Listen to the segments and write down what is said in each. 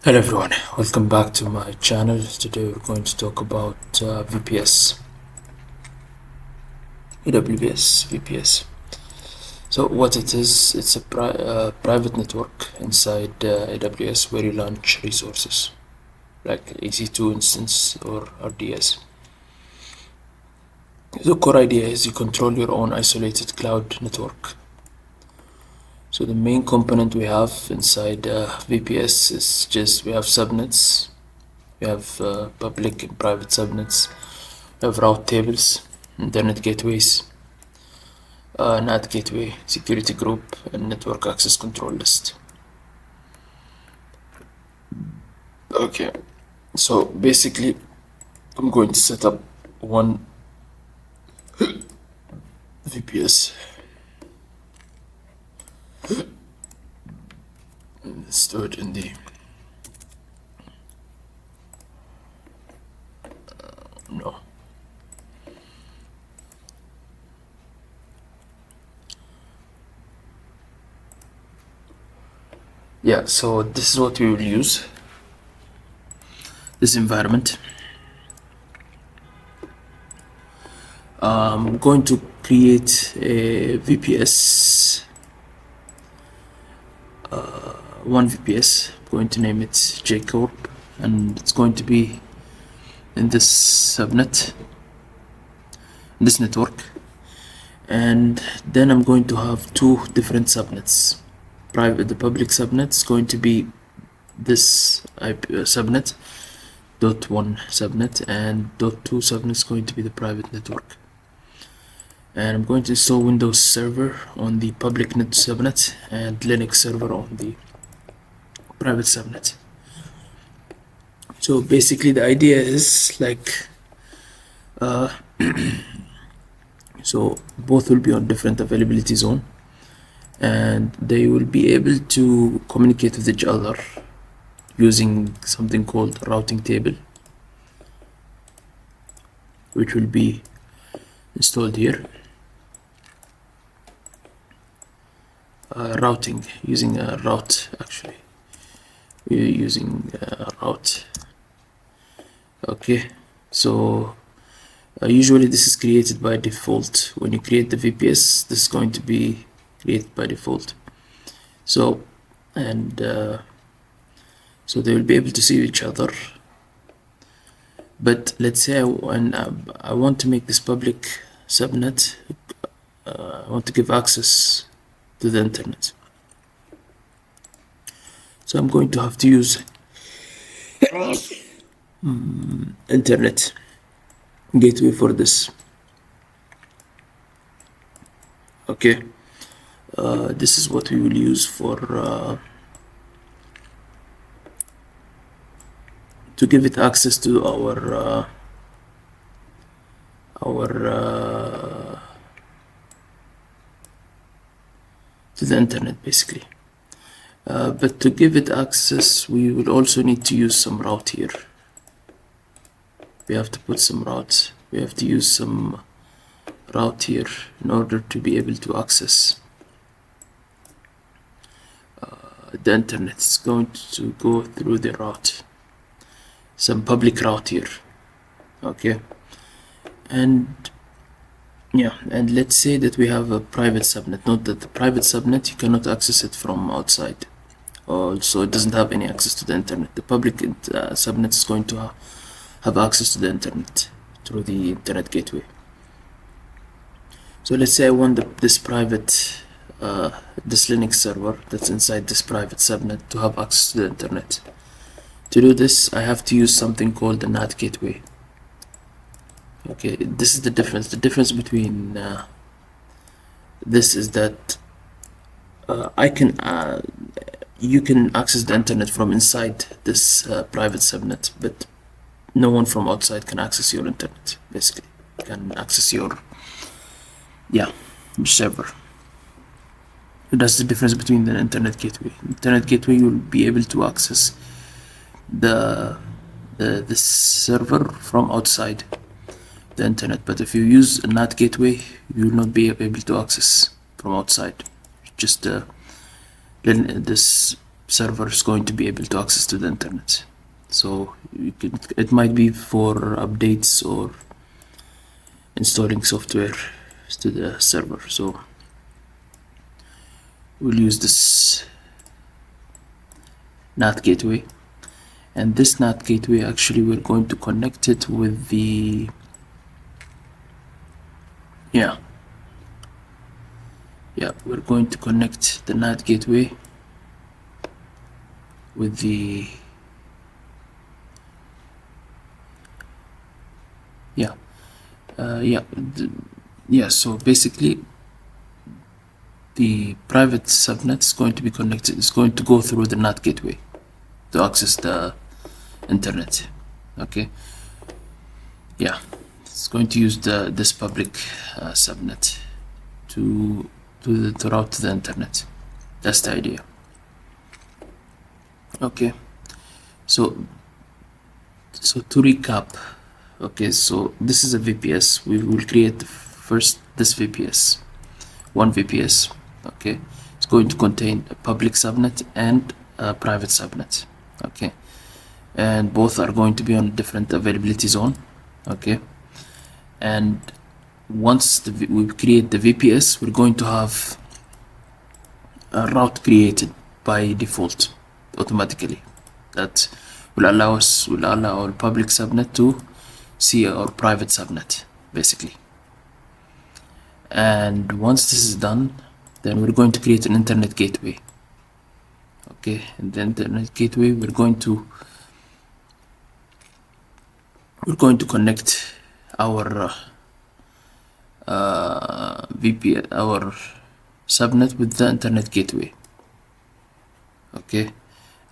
Hello everyone, welcome back to my channel. Today we're going to talk about VPS, AWS VPS. So what it is, it's a private network inside AWS where you launch resources like EC2 instance or RDS. The core idea is you control your own isolated cloud network. So the main component we have inside VPS is just we have subnets. We have public and private subnets. We have route tables, internet gateways, NAT Gateway, security group, and network access control list. Okay, so basically I'm going to set up one VPS. Let's do it in the no. Yeah, so this is what we will use. This environment. I'm going to create a VPS. One VPS. I'm going to name it J Corp, and it's going to be in this subnet, this network, and then I'm going to have two different subnets. The public subnet is going to be this IP subnet, .1 subnet, and .2 subnet is going to be the private network. And I'm going to install Windows Server on the public net subnet and Linux server on the private subnet. So basically the idea is like so both will be on different availability zone, and they will be able to communicate with each other using something called routing table, which will be installed here. Routing using a route, actually we're using a route. Okay, so usually this is created by default. When you create the VPS, this is going to be created by default. So and so they will be able to see each other. But let's say I want to make this public subnet, I want to give access to the internet. So I'm going to have to use internet gateway for this. Okay, this is what we will use for to give it access to our to the internet basically. But to give it access, we will also need to use some route here. We have to put some route. We have to use some route here in order to be able to access the internet. It's going to go through the route, some public route here. Okay, and yeah, and let's say that we have a private subnet. Note that the private subnet, you cannot access it from outside. Also, it doesn't have any access to the internet. The public subnet is going to have access to the internet through the internet gateway. So let's say I want this private, this Linux server that's inside this private subnet to have access to the internet. To do this, I have to use something called the NAT Gateway. Okay, this is the difference. The difference between this is that you can access the internet from inside this private subnet, but no one from outside can access your internet. Basically, can access your server. That's the difference between the internet gateway. Internet gateway, you'll be able to access the server from outside the internet, but if you use a NAT gateway, you will not be able to access from outside. Just this server is going to be able to access to the internet. So it might be for updates or installing software to the server. So we'll use this NAT gateway, and this NAT gateway, actually we're going to connect it with the we're going to connect the NAT gateway with the so basically the private subnet is going to be connected, it's going to go through the NAT gateway to access the internet. Okay, it's going to use this public subnet to route to the internet. That's the idea. Okay, so to recap, okay, so this is a VPS. We will create first this VPS, one VPS. Okay, it's going to contain a public subnet and a private subnet. Okay, and both are going to be on a different availability zone. Okay, and once we create the VPS, we're going to have a route created by default automatically that will allow our public subnet to see our private subnet basically. And once this is done, then we're going to create an internet gateway. Okay, and the internet gateway, we're going to connect our VPN, our subnet with the internet gateway. Okay,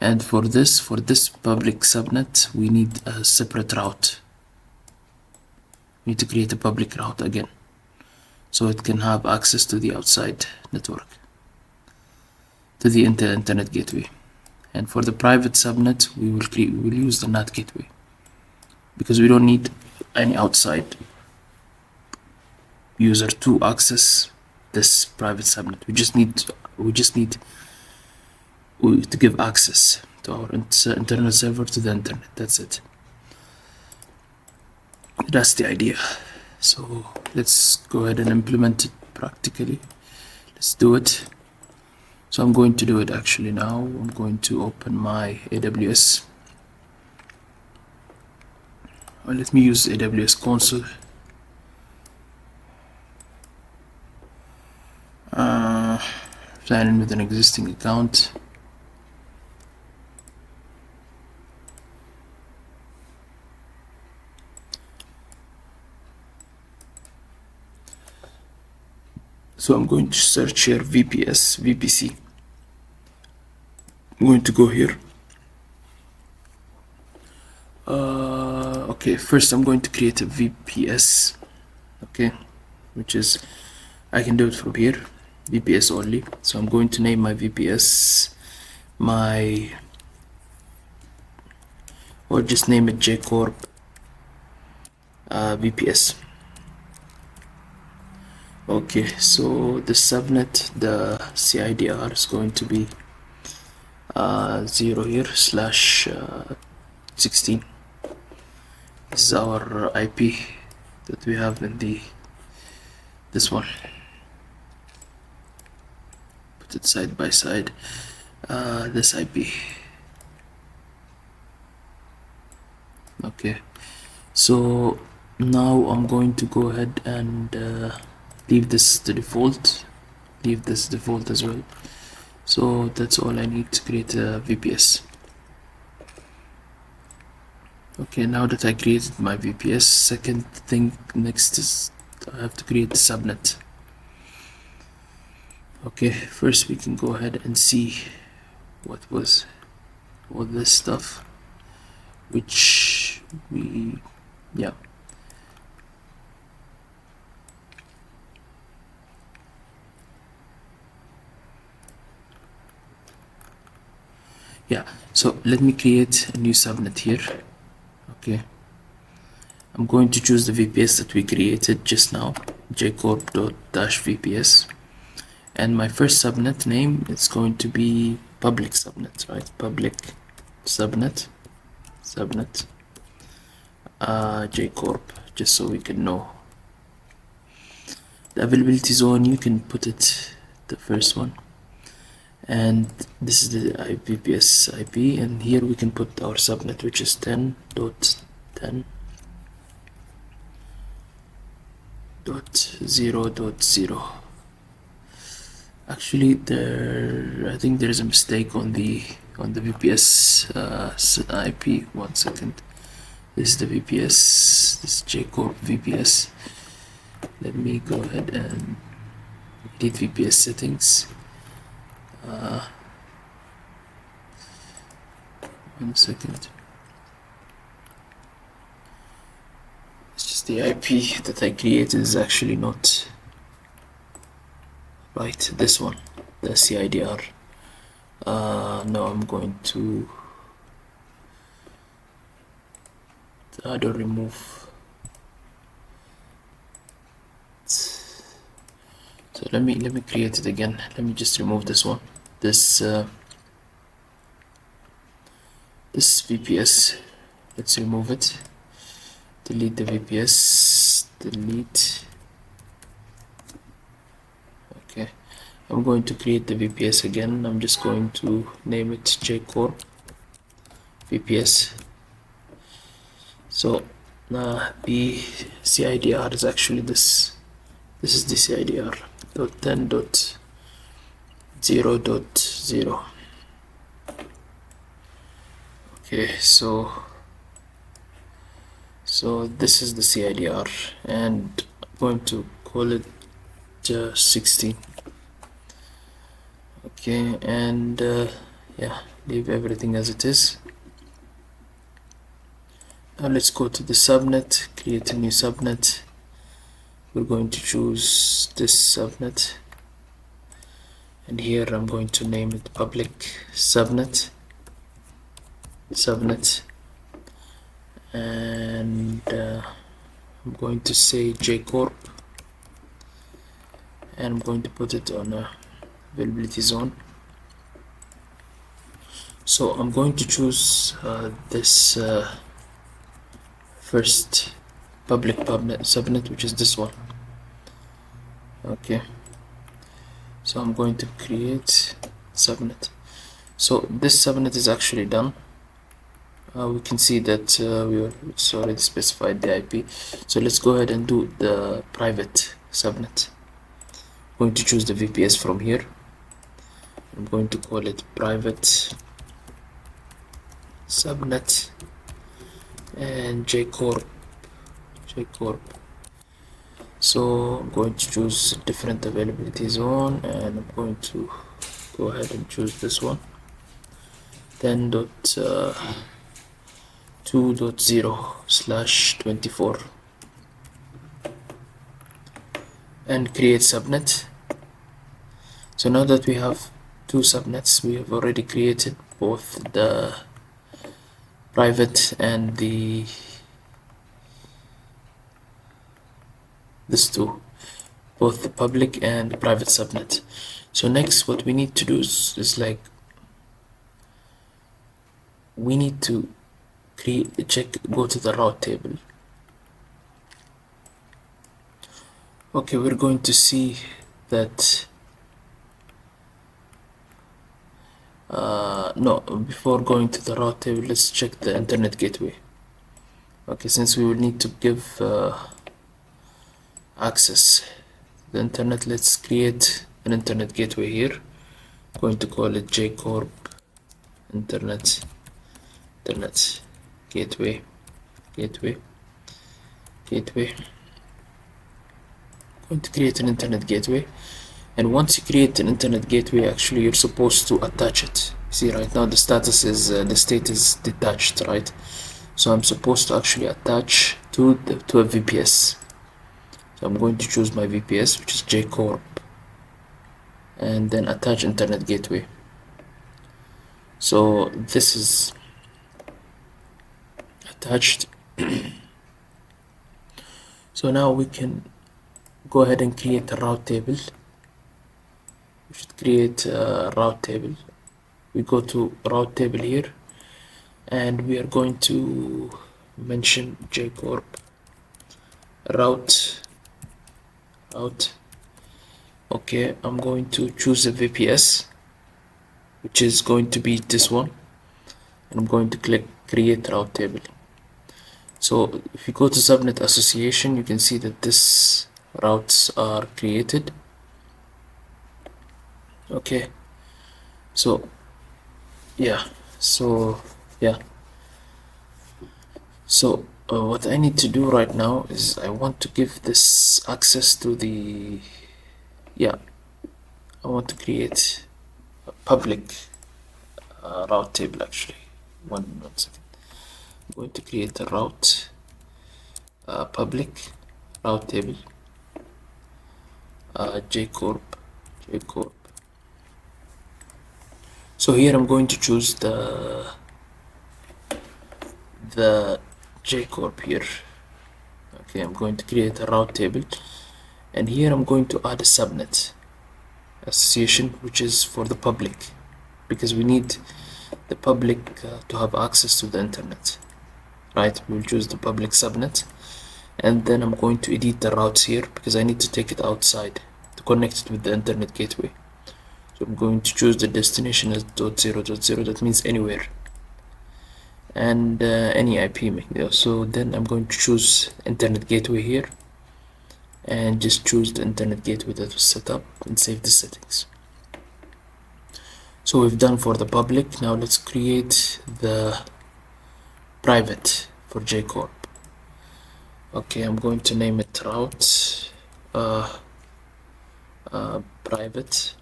and for this public subnet, we need a separate route. We need to create a public route again, so it can have access to the outside network, to the internet gateway. And for the private subnet, we will use the NAT gateway, because we don't need any outside user to access this private subnet. We just need to give access to our internal server to the internet. That's it. That's the idea. So let's go ahead and implement it practically. Let's do it. So I'm going to do it actually now. I'm going to open my AWS. Well, let me use AWS console. Sign in with an existing account. So I'm going to search here VPC. I'm going to go here. Okay, first I'm going to create a VPS. Okay, which is, I can do it from here, VPS only. So I'm going to name my VPS or just name it JCorp VPS. Okay, so the subnet, the CIDR is going to be 0 here /16. This is our IP that we have in this one. Put it side by side. This IP. Okay, so now I'm going to go ahead and leave this the default. Leave this default as well. So that's all I need to create a VPS. Okay, now that I created my VPS, second thing next is I have to create the subnet. Okay, first we can go ahead and see what was all this stuff, which we so let me create a new subnet here. Okay, I'm going to choose the VPS that we created just now, jcorp.-vps, and my first subnet name is going to be public subnet, right? Public subnet jcorp, just so we can know the availability zone. You can put it the first one, and this is the VPS IP, and here we can put our subnet, which is 10.10.0.0. Actually, I think there is a mistake on the VPS IP. 1 second. This is the VPS. This is jcorp VPS. Let me go ahead and edit VPS settings. 1 second. It's just the IP that I created is actually not right. This one, the CIDR. No, I'm going to add or remove. So let me create it again. Let me just remove this one. This VPS. Let's remove it. Delete the VPS. Delete. Okay. I'm going to create the VPS again. I'm just going to name it jcorp VPS. So the CIDR is actually this. This is the CIDR .10.0.0. Okay, so this is the CIDR, and I'm going to call it 16. Okay, and yeah, leave everything as it is. Now let's go to the subnet, create a new subnet. We're going to choose this subnet, and here I'm going to name it public subnet, and I'm going to say jcorp, and I'm going to put it on a availability zone. So I'm going to choose this first public subnet, which is this one. Okay, so I'm going to create subnet. So this subnet is actually done. We can see that it's already specified the IP. So let's go ahead and do the private subnet. I'm going to choose the VPS from here. I'm going to call it private subnet and jcorp. So I'm going to choose a different availability zone, and I'm going to go ahead and choose this one, 10.2.0/24, and create subnet. So now that we have two subnets, we have already created both the private and both the public and the private subnet. So next, what we need to do is like, we need to go to the route table. Okay, we're going to see that no, before going to the route table, let's check the internet gateway. Okay, since we will need to give access to the internet, let's create an internet gateway here. I'm going to call it jcorp internet gateway. I'm going to create an internet gateway, and once you create an internet gateway, actually you're supposed to attach it. See, right now the status is the state is detached, right? So I'm supposed to actually attach to a VPS. So I'm going to choose my VPS, which is jcorp, and then attach internet gateway. So this is attached. So now we can go ahead and create a route table. We should create a route table. we go to route table here, and we are going to mention jcorp route. Okay, I'm going to choose a VPS, which is going to be this one, and I'm going to click create route table. So if you go to subnet association, you can see that this routes are created. Okay, so yeah, what I need to do right now is I want to give this access to the, I want to create a public route table. Actually, one second. I'm going to create a route public route table, jcorp. So here I'm going to choose the jcorp here. Okay, I'm going to create a route table, and here I'm going to add a subnet association, which is for the public, because we need the public to have access to the internet, right? We'll choose the public subnet, and then I'm going to edit the routes here because I need to take it outside to connect it with the internet gateway. So I'm going to choose the destination as .0.0, that means anywhere, and any IP. So then I'm going to choose internet gateway here, and just choose the internet gateway that was set up and save the settings. So we've done for the public. Now let's create the private for jcorp. Okay, I'm going to name it route private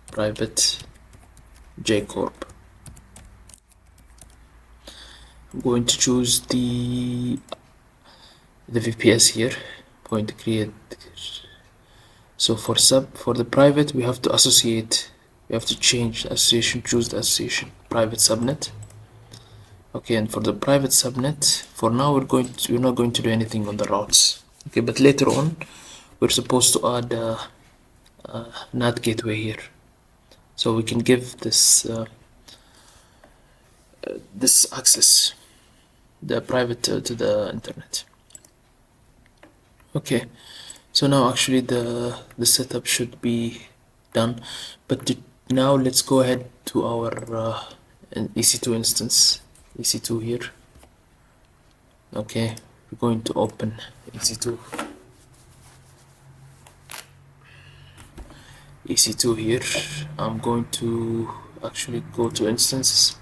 jcorp. I'm going to choose the VPS here. I'm going to create. So for the private, we have to associate. We have to change the association. Choose the association private subnet. Okay, and for the private subnet, for now we're not going to do anything on the routes. Okay, but later on we're supposed to add NAT gateway here, so we can give this this access, the private to the internet. Okay, so now actually the setup should be done, but now let's go ahead to our EC2 instance. EC2 here. Okay, we're going to open EC2 here. I'm going to actually go to instances.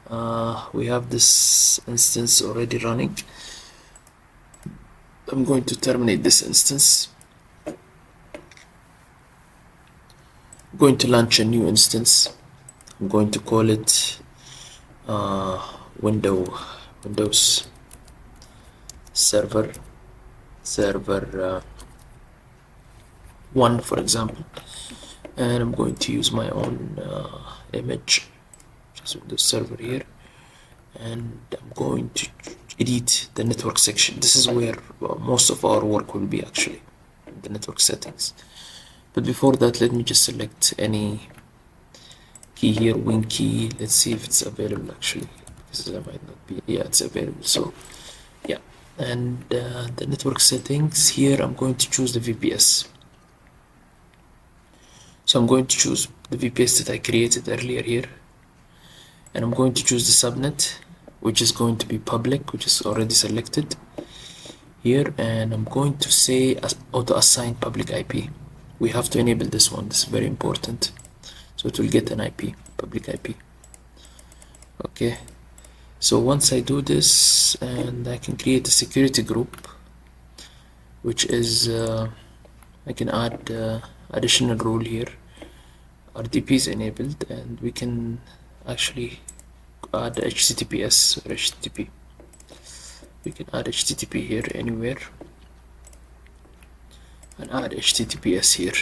We have this instance already running. I'm going to terminate this instance. I'm going to launch a new instance. I'm going to call it Windows server 1, for example, and I'm going to use my own image, just Windows server here, and I'm going to edit the network section. This is where most of our work will be, actually, the network settings. But before that, let me just select any key here, win key. Let's see if it's available, actually, because it might not be. Yeah, it's available. So yeah, and the network settings here, I'm going to choose the VPS. So I'm going to choose the VPS that I created earlier here, and I'm going to choose the subnet, which is going to be public, which is already selected here, and I'm going to say auto assign public IP. We have to enable this one. This is very important, so it will get an IP, public IP. Okay, so once I do this, and I can create a security group, which is I can add additional rule here. RDP is enabled, and we can actually add HTTPS or HTTP. We can add HTTP here anywhere, and add HTTPS here.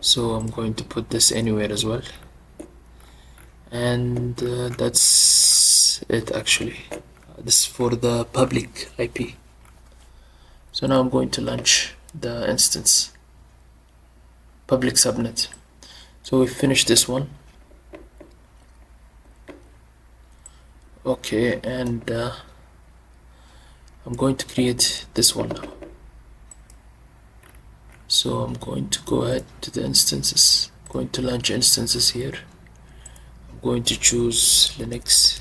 So I'm going to put this anywhere as well, and that's it, actually. This is for the public IP. So now I'm going to launch the instance, public subnet. So we finished this one. Okay, and I'm going to create this one now. So I'm going to go ahead to the instances. I'm going to launch instances here. I'm going to choose Linux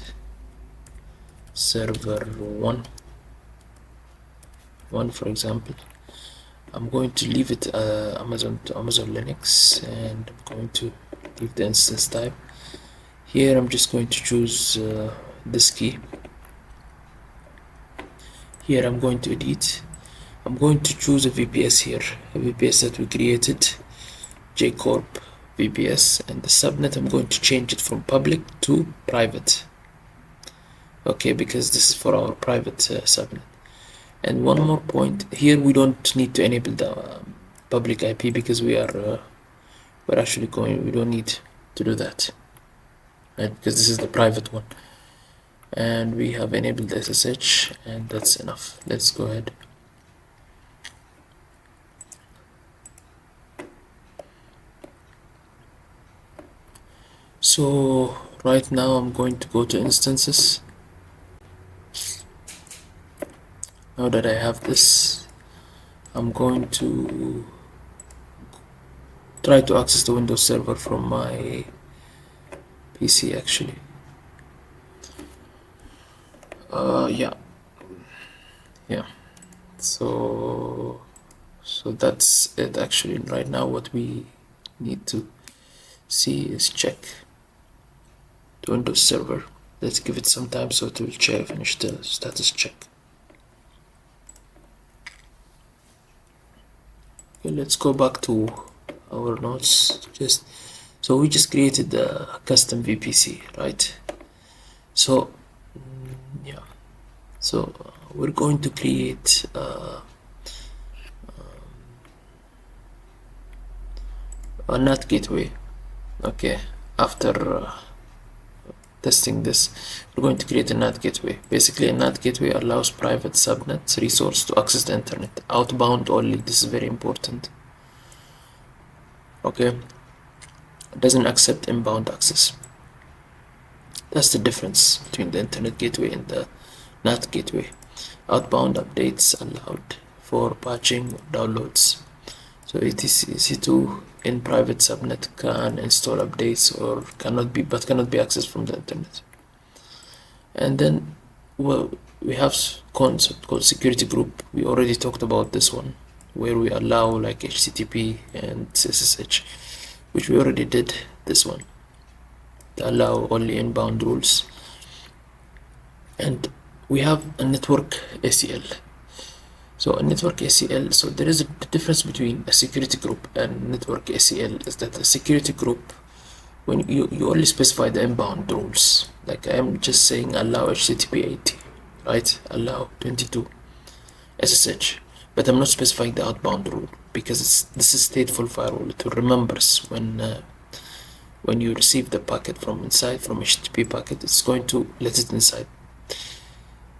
server 1 for example. I'm going to leave it Amazon Linux, and I'm going to leave the instance type. Here I'm just going to choose this key. Here I'm going to edit. I'm going to choose a VPS here, a VPS that we created, JCorp VPS, and the subnet I'm going to change it from public to private. Okay, because this is for our private subnet. And one more point here, we don't need to enable the public IP because we are we don't need to do that, right? Because this is the private one, and we have enabled the SSH, and that's enough. Let's go ahead. So right now I'm going to go to instances. Now that I have this, I'm going to try to access the Windows server from my PC actually. Yeah. So that's it actually. Right now what we need to see is check the Windows server. Let's give it some time so it will finish the status check. Okay, let's go back to our notes. So we just created a custom VPC, right? So yeah, so we're going to create a NAT gateway. Okay, after testing this, we're going to create a NAT gateway. Basically, a NAT gateway allows private subnets resource to access the internet outbound only. This is very important. Okay, it doesn't accept inbound access. That's the difference between the internet gateway and the NAT gateway. Outbound updates allowed for patching downloads. So EC2 in private subnet can install updates or cannot be accessed from the internet. And then, well, we have concept called security group. We already talked about this one, where we allow like HTTP and SSH, which we already did this one, to allow only inbound rules. And we have a network ACL. So a network ACL, so there is a difference between a security group and network ACL, is that a security group, when you only specify the inbound rules, like I'm just saying allow HTTP 80, right? Allow 22 SSH, but I'm not specifying the outbound rule because this is stateful firewall. It remembers when you receive the packet from HTTP packet, it's going to let it inside.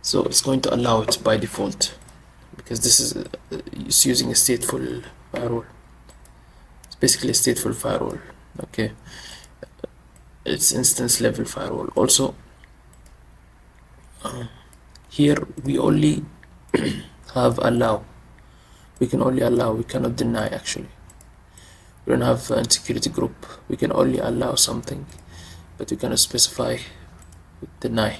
So it's going to allow it by default, because this is it's using a stateful firewall. It's basically a stateful firewall. Okay, it's instance level firewall. Also, here we only have allow. We can only allow. We cannot deny. Actually, we don't have a security group. We can only allow something, but we cannot specify deny.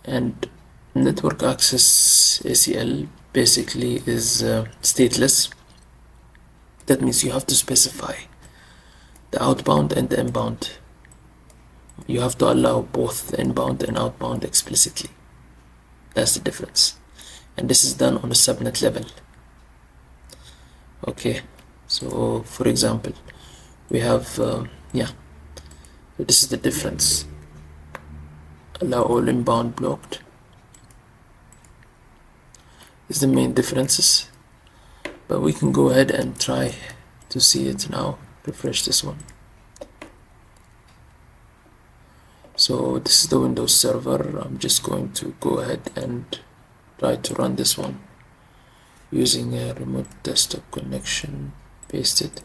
And network access ACL basically is stateless. That means you have to specify the outbound and the inbound. You have to allow both the inbound and outbound explicitly. That's the difference, and this is done on a subnet level. Okay, so for example, we have so this is the difference. Allow all inbound blocked is the main differences, but we can go ahead and try to see it now. Refresh this one. So this is the Windows server. I'm just going to go ahead and try to run this one using a remote desktop connection. Paste it.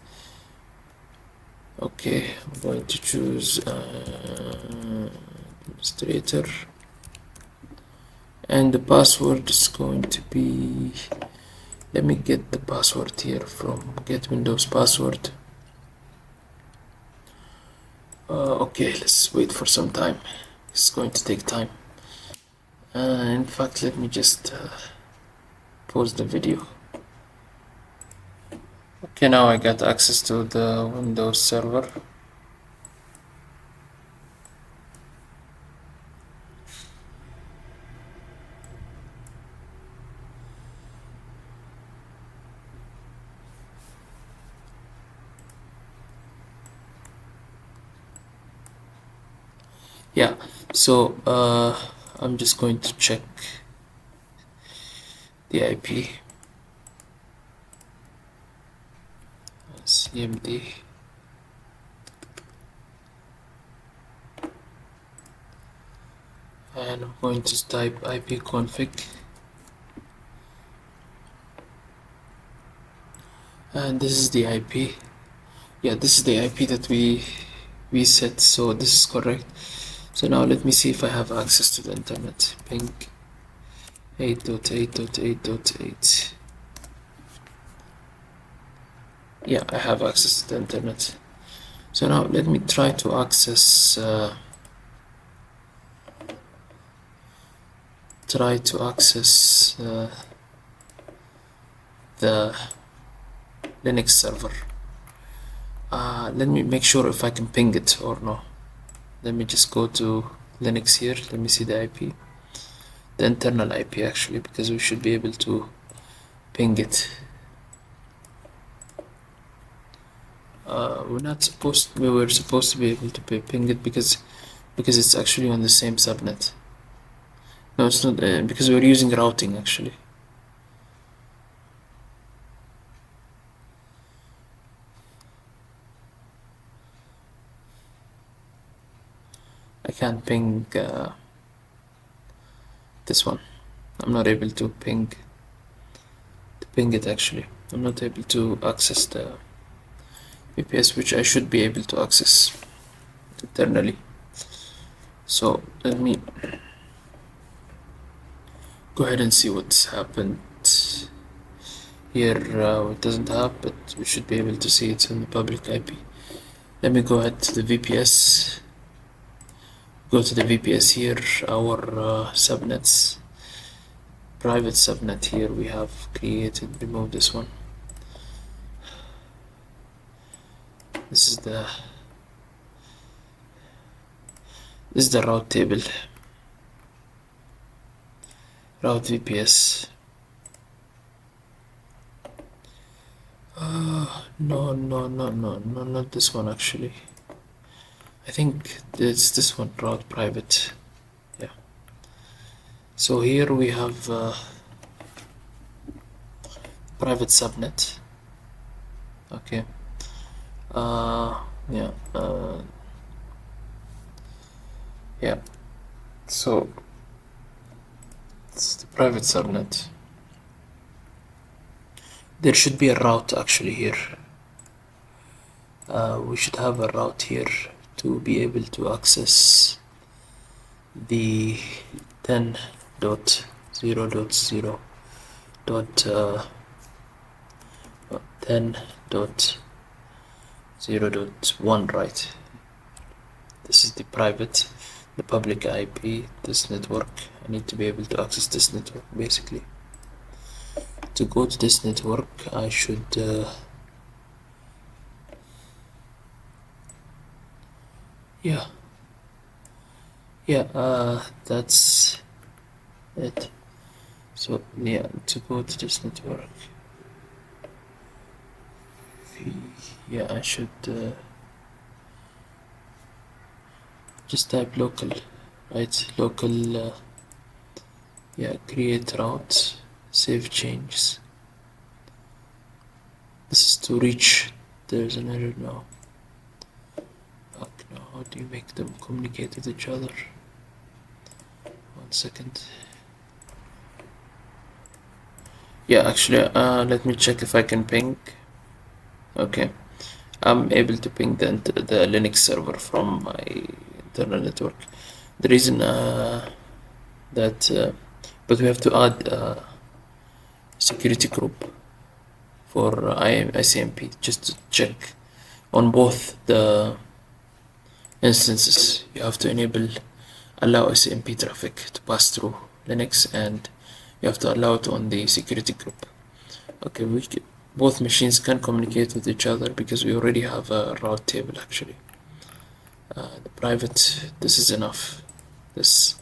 Okay, I'm going to choose administrator, and the password is going to be, let me get the password here from get Windows password. Okay, let's wait for some time. It's going to take time. In fact, let me just pause the video. Okay, now I got access to the Windows server. Yeah, so I'm just going to check the IP. CMD. And I'm going to type ipconfig, and this is the IP. Yeah, this is the IP that we set, so this is correct. So now let me see if I have access to the internet. Ping 8.8.8.8. Yeah, I have access to the internet. So now let me try to access the Linux server. Let me make sure if I can ping it or no. Let me just go to Linux here. Let me see the IP, the internal IP actually, because we should be able to ping it. We were supposed to be able to ping it because it's actually on the same subnet. No, it's not, because we're using routing actually. I can't ping this one. I'm not able to ping it actually. I'm not able to access the VPS, which I should be able to access internally. So let me go ahead and see what's happened here. It doesn't have, but we should be able to see it on the public IP. Let me go ahead to the VPS. Go to the VPS here, our subnets, private subnet here we have created. Remove this one. This is the route table, route VPS. No, not this one actually. I think it's this one, route private. Yeah. So here we have private subnet. Okay. Yeah. Yeah. So it's the private subnet. There should be a route actually here. We should have a route here to be able to access the 10.0.0.10.0.1, right? This is the private, the public IP, this network. I need to be able to access this network basically. To go to this network, I should that's it. So yeah, to go to this network, yeah, I should just type local, right? Local, yeah, create route, save changes. This is to reach. There's an error now. Fuck no, how do you make them communicate with each other? 1 second. Yeah, actually, let me check if I can ping. Okay, I'm able to ping the Linux server from my internal network. The reason but we have to add a security group for ICMP just to check on both the instances. You have to allow ICMP traffic to pass through Linux, and you have to allow it on the security group. Okay, both machines can communicate with each other because we already have a route table actually. The private, this is enough. This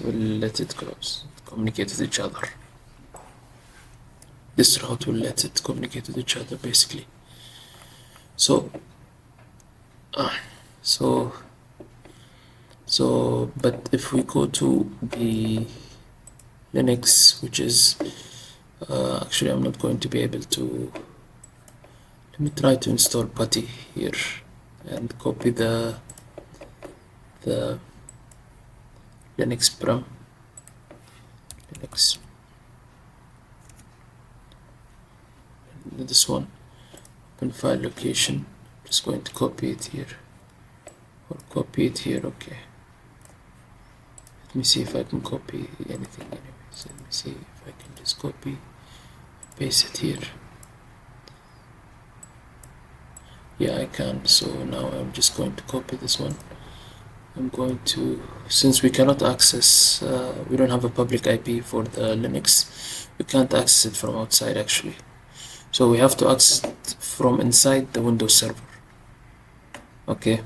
will let it communicate with each other. This route will let it communicate with each other basically. But if we go to the Linux, which is actually I'm not going to be able to. Let me try to install putty here and copy the Linux param. Linux. This one. Open file location. I'm just going to copy it here. Or copy it here. Okay. Let me see if I can copy anything anyways. Let me see if I can just copy, paste it here. Yeah, I can. So now I'm just going to copy this one. I'm going to, since we cannot access, we don't have a public IP for the Linux, we can't access it from outside actually. So we have to access it from inside the Windows server. Okay.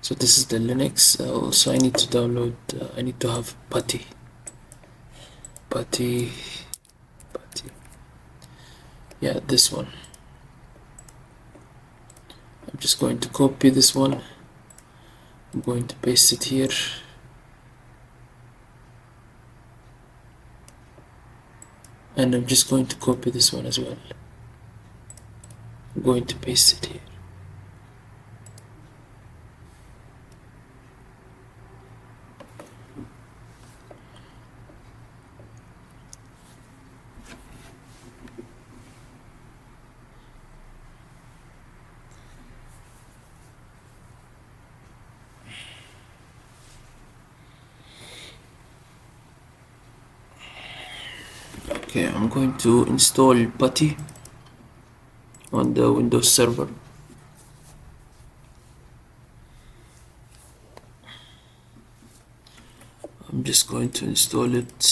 So this is the Linux. Also, I need to download. I need to have putty. Yeah, this one. I'm just going to copy this one. I'm going to paste it here. And I'm just going to copy this one as well. I'm going to paste it here. Okay, I'm going to install putty on the Windows server. I'm just going to install it.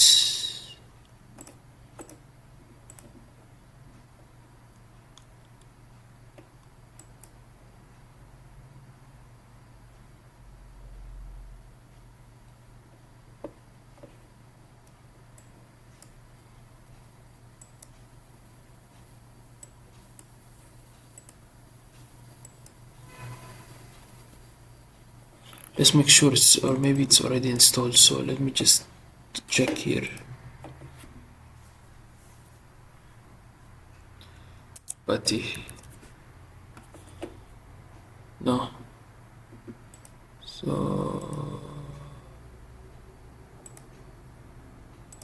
Let's make sure it's, or maybe it's already installed, so let me just check here. Putty. No. So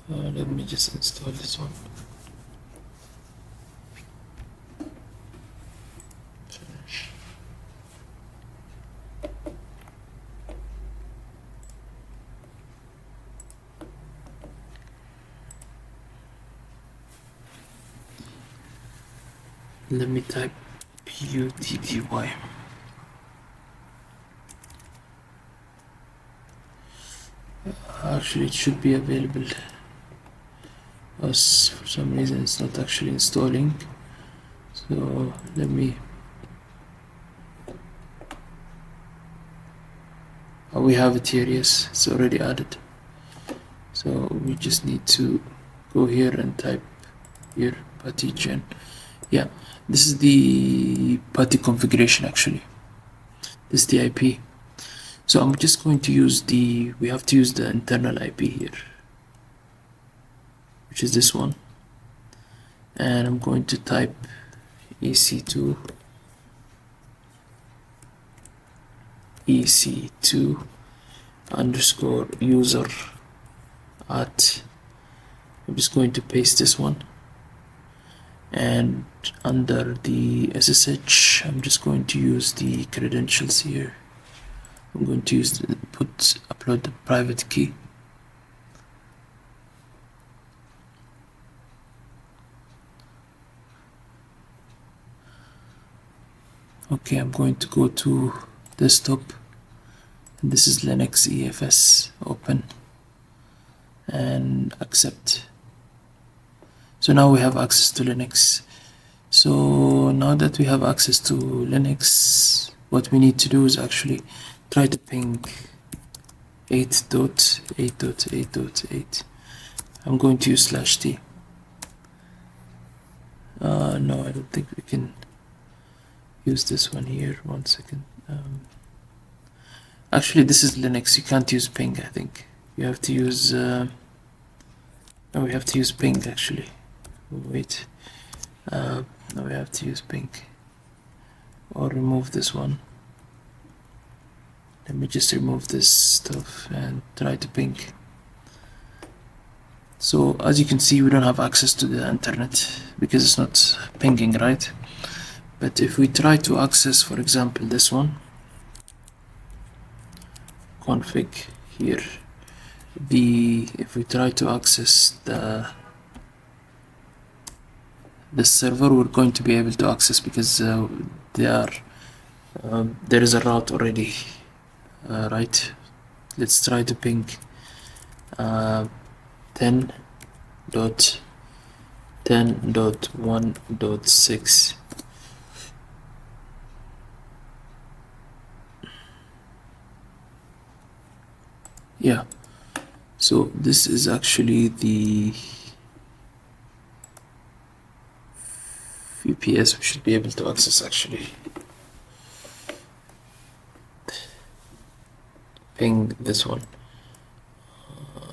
let me just install this one. Let me type PUTTY. Actually, it should be available. As for some reason, it's not actually installing. So let me. Oh, we have it here. Yes, it's already added. So we just need to go here and type here putty gen. Yeah, this is the putty configuration actually. This is the IP. So I'm just going to use we have to use the internal IP here, which is this one. And I'm going to type EC2 underscore user at, I'm just going to paste this one. and under the SSH I'm just going to use the credentials here. I'm going to use upload the private key. Okay, I'm going to go to desktop, and this is Linux EFS, open and accept. So now we have access to Linux. So now that we have access to Linux, what we need to do is actually try to ping 8.8.8.8. I'm going to use /t. No, I don't think we can use this one here. 1 second. Actually, this is Linux. You can't use ping, I think. You have to use no, we have to use ping actually. Wait. No, we have to use ping. Or remove this one. Let me just remove this stuff and try to ping. So as you can see, we don't have access to the internet because it's not pinging, right? But if we try to access, for example, this one, config here, if we try to access the server, we're going to be able to access because there is a route already, right? Let's try to ping 10.10.1.6. Yeah, so this is actually the VPS we should be able to access actually. Ping this one.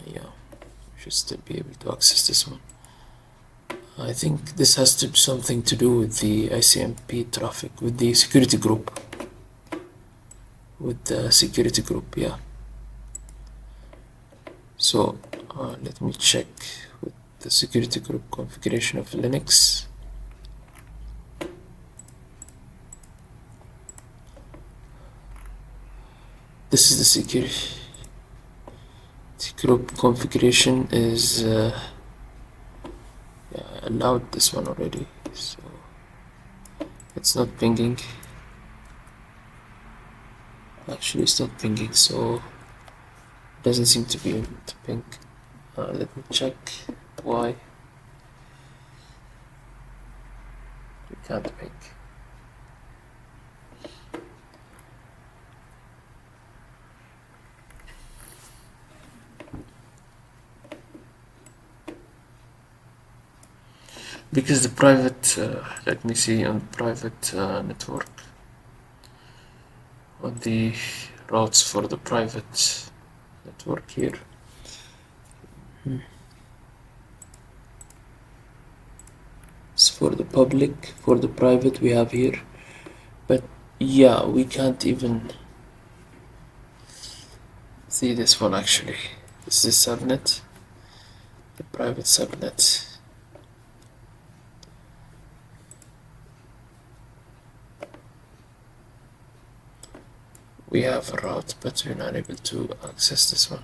Yeah, we should still be able to access this one. I think this has something to do with the ICMP traffic, with the security group. Yeah. So let me check with the security group configuration of Linux. This is the security group configuration is yeah, I allowed this one already, so it's not pinging. Actually, it's not pinging, so it doesn't seem to be able to ping. Let me check why we can't ping. Because the private, let me see on private network, on the routes for the private network here. It's for the public, for the private we have here, but yeah, we can't even see this one actually. This is the subnet, the private subnet. We have a route, but we're not able to access this one.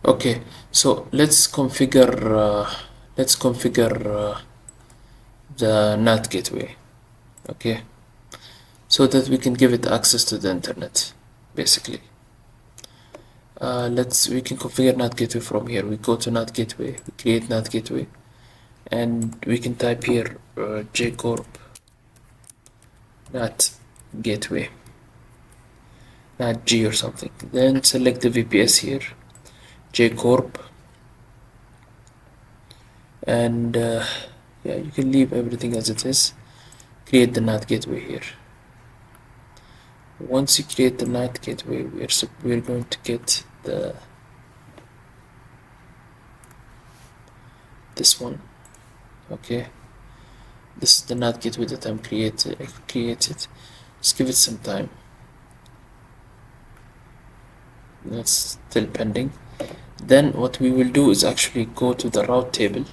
Okay, so let's configure the NAT gateway, okay, so that we can give it access to the internet, basically. We can configure NAT gateway from here. We go to NAT gateway, we create NAT gateway, and we can type here jcorp NAT gateway, NAT G or something. Then select the VPS here, jcorp, and yeah, you can leave everything as it is. Create the NAT gateway here. Once you create the NAT gateway, we're going to get this one. Okay, this is the NAT gateway that I created. Just give it some time. that's still pending. Then what we will do is actually go to the route table.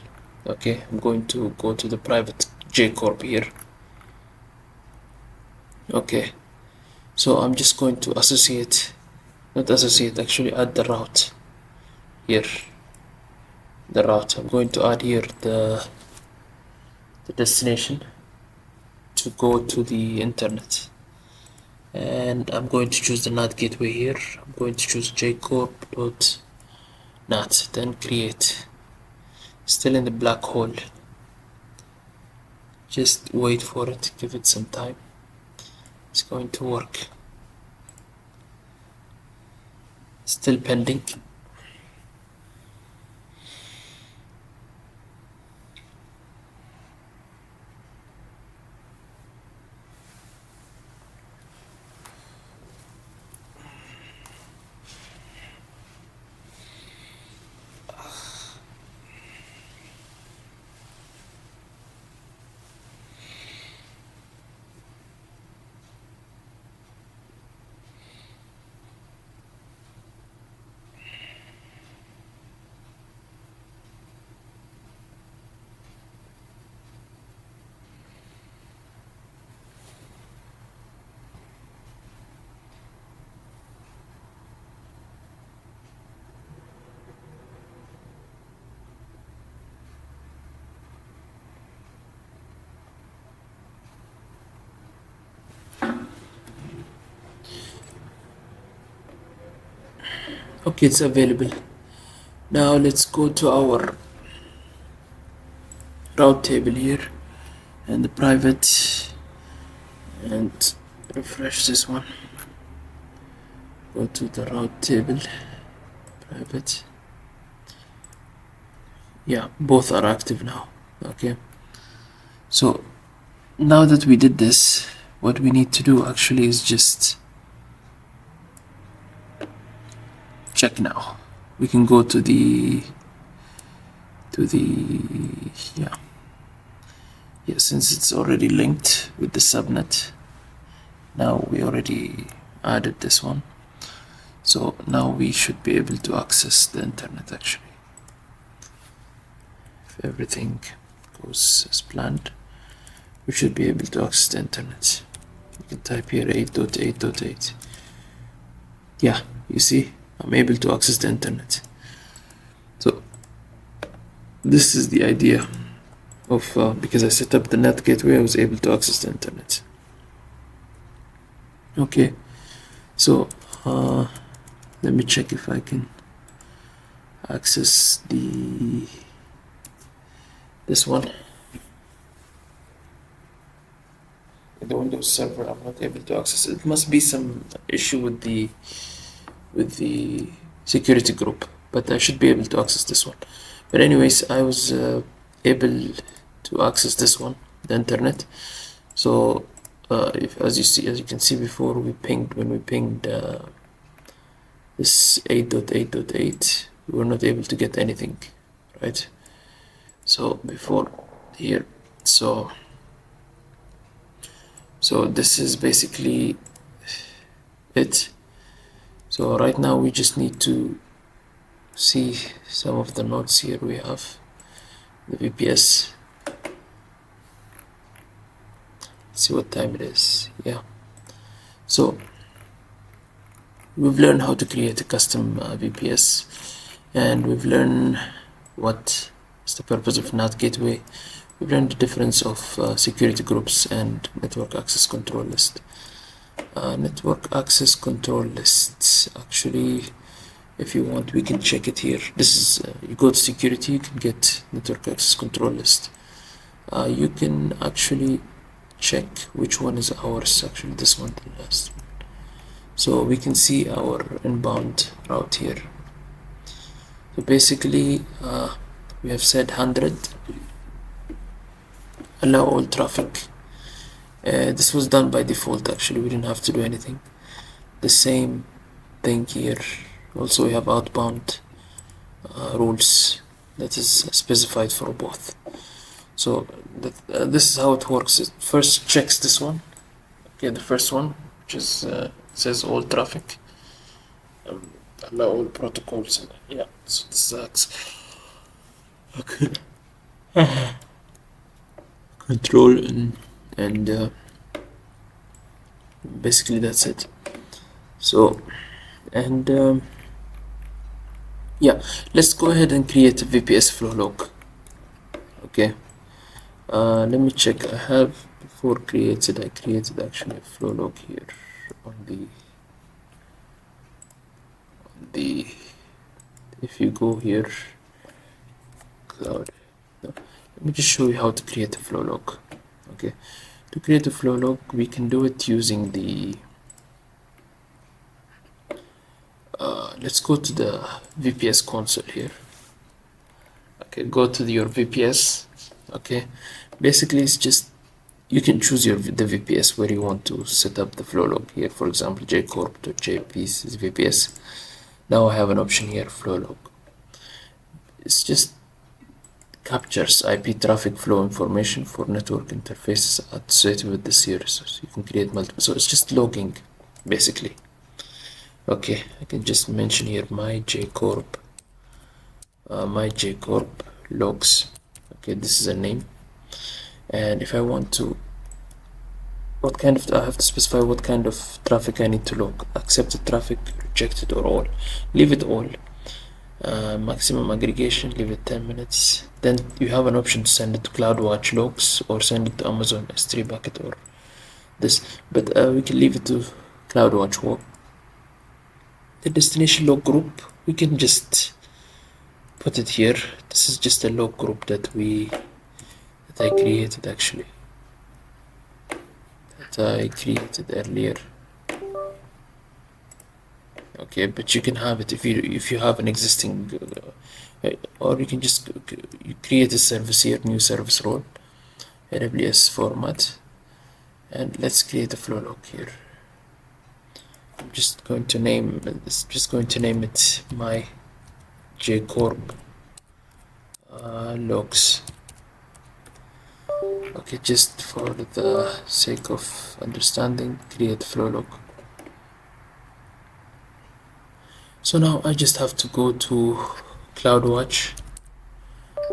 Okay, I'm going to go to the private JCorp here. Okay, so I'm just going to actually add the route here. The route, I'm going to add here the destination to go to the internet, and I'm going to choose the NAT gateway here. I'm going to choose jcorp.nat, then create. Still in the black hole. Just wait for it, give it some time. It's going to work. Still pending. Okay, it's available. Now let's go to our route table here and the private, and refresh this one. Go to the route table, private. Yeah, both are active now. Okay, so now that we did this, what we need to do actually is just check now. We can go to the since it's already linked with the subnet. Now we already added this one, so now we should be able to access the internet actually. If everything goes as planned, we should be able to access the internet. You can type here 8.8.8. Yeah, you see, I'm able to access the internet. So this is the idea of because I set up the NAT gateway, I was able to access the internet. Okay, so let me check if I can access this one. The Windows server, I'm not able to access it. It must be some issue with the security group, but I should be able to access this one. But anyways, I was able to access this one, the internet. So as you can see before, when we pinged this 8.8.8, we were not able to get anything, right? So before here, so this is basically it. So right now we just need to see some of the nodes here. We have the VPS. Let's see what time it is. Yeah, so we've learned how to create a custom VPS, and we've learned what is the purpose of NAT gateway. We've learned the difference of security groups and network access control list. Network access control lists, actually, if you want, we can check it here. This is you go to security, you can get network access control list. You can actually check which one is ours. Actually, this one, the last one. So we can see our inbound route here. So basically we have said 100, allow all traffic. This was done by default, actually, we didn't have to do anything. The same thing here. Also we have outbound rules that is specified for both. So this is how it works. It first checks this one. Okay, the first one, which is says all traffic. allow all protocols. Yeah, so this sucks. Okay. Control and basically that's it. So and yeah, let's go ahead and create a VPS flow log. Okay, let me check. I have before created, I created actually a flow log here on the if you go here cloud, no, let me just show you how to create a flow log. Okay, to create a flow log we can do it using the let's go to the VPS console here. Okay, go to your VPS. Okay, basically it's just you can choose the VPS where you want to set up the flow log here. For example, jcorp.jp is VPS. Now I have an option here, flow log. It's just captures IP traffic flow information for network interfaces associated with the series. So you can create multiple. So it's just logging basically. Okay, I can just mention here my jcorp logs. Okay, this is a name, and if I want to, what kind of, I have to specify what kind of traffic I need to log: accepted traffic, rejected, or all. Leave it all. Maximum aggregation, leave it 10 minutes. Then you have an option to send it to CloudWatch logs or send it to Amazon S3 bucket or this, but we can leave it to CloudWatch. The destination log group, we can just put it here. This is just a log group that I created actually, that I created earlier. Okay, but you can have it if you have an existing or you can just you create a service here, new service role, AWS format, and let's create a flow log here. I'm just going to name it my jcorp logs. Okay, just for the sake of understanding, create flow log. So now I just have to go to CloudWatch.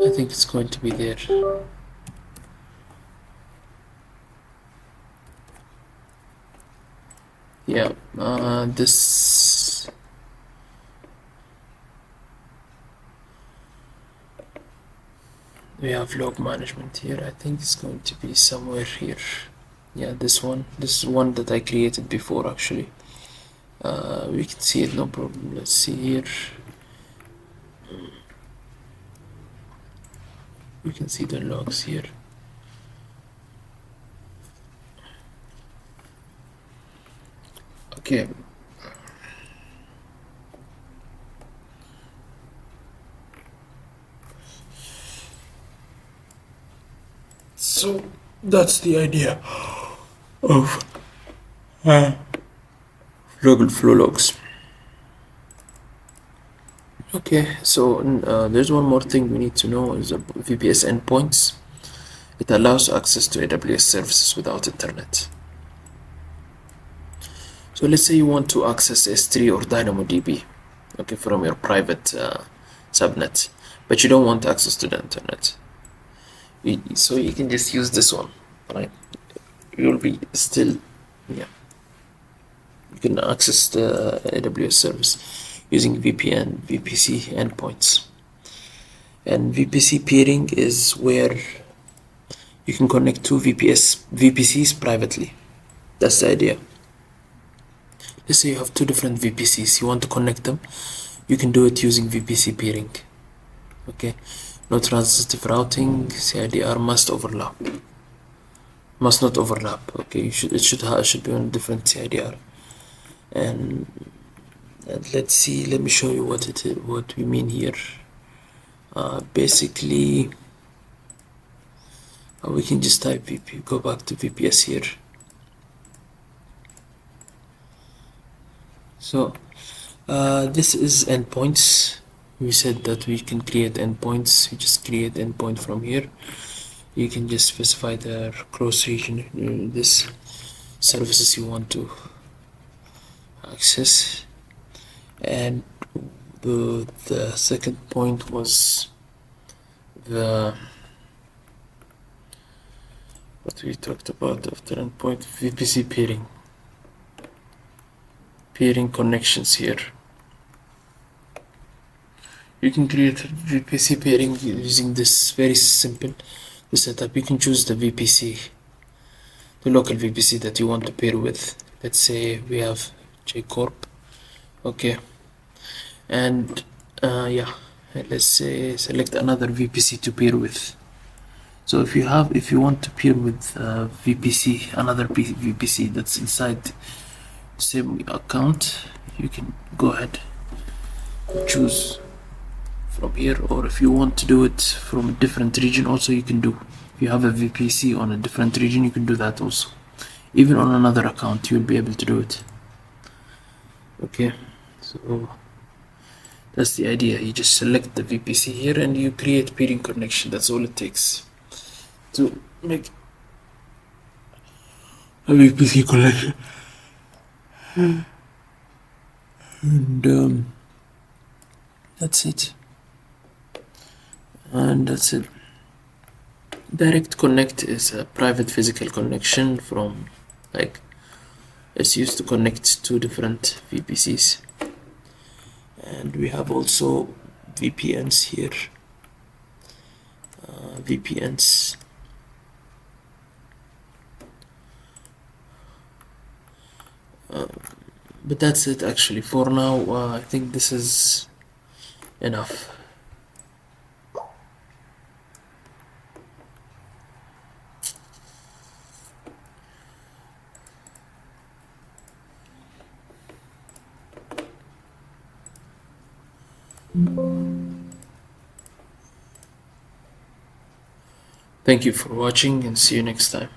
I think it's going to be there. Yeah, this we have log management here. I think it's going to be somewhere here. Yeah, this is one that I created before actually. We can see it, no problem. Let's see here. We can see the logs here. Okay. So that's the idea of global flow logs. Okay, so there's one more thing we need to know is VPS endpoints. It allows access to AWS services without internet. So let's say you want to access S3 or DynamoDB, okay, from your private subnet, but you don't want access to the internet. So you can just use this one, right? You'll be still, yeah. You can access the AWS service using VPN, VPC endpoints. And VPC peering is where you can connect two VPCs privately. That's the idea. Let's say you have two different VPCs, you want to connect them, you can do it using VPC peering. Okay, no transitive routing, CIDR must not overlap. Okay, it should be on different CIDR. And let's see, let me show you what we mean here. Basically we can just type VP, go back to VPS here. So this is endpoints. We said that we can create endpoints. We just create endpoint from here. You can just specify the cross region, this services you want to access, And the second point was the what we talked about after endpoint VPC peering connections here. You can create VPC pairing using this very simple setup. You can choose the VPC, the local VPC that you want to pair with. Let's say we have JCorp, okay, and yeah, let's say select another VPC to pair with. So if you want to pair with VPC, another VPC that's inside the same account, you can go ahead and choose from here, or if you want to do it from a different region also, you can do. If you have a VPC on a different region, you can do that also. Even on another account, you'll be able to do it. Okay, so that's the idea. You just select the VPC here and you create peering connection. That's all it takes to make a VPC connection. And that's it. And that's it. Direct connect is a private physical connection from, like, it's used to connect two different VPCs. And we have also VPNs here. VPNs. But that's it actually. For now, I think this is enough. Thank you for watching and see you next time.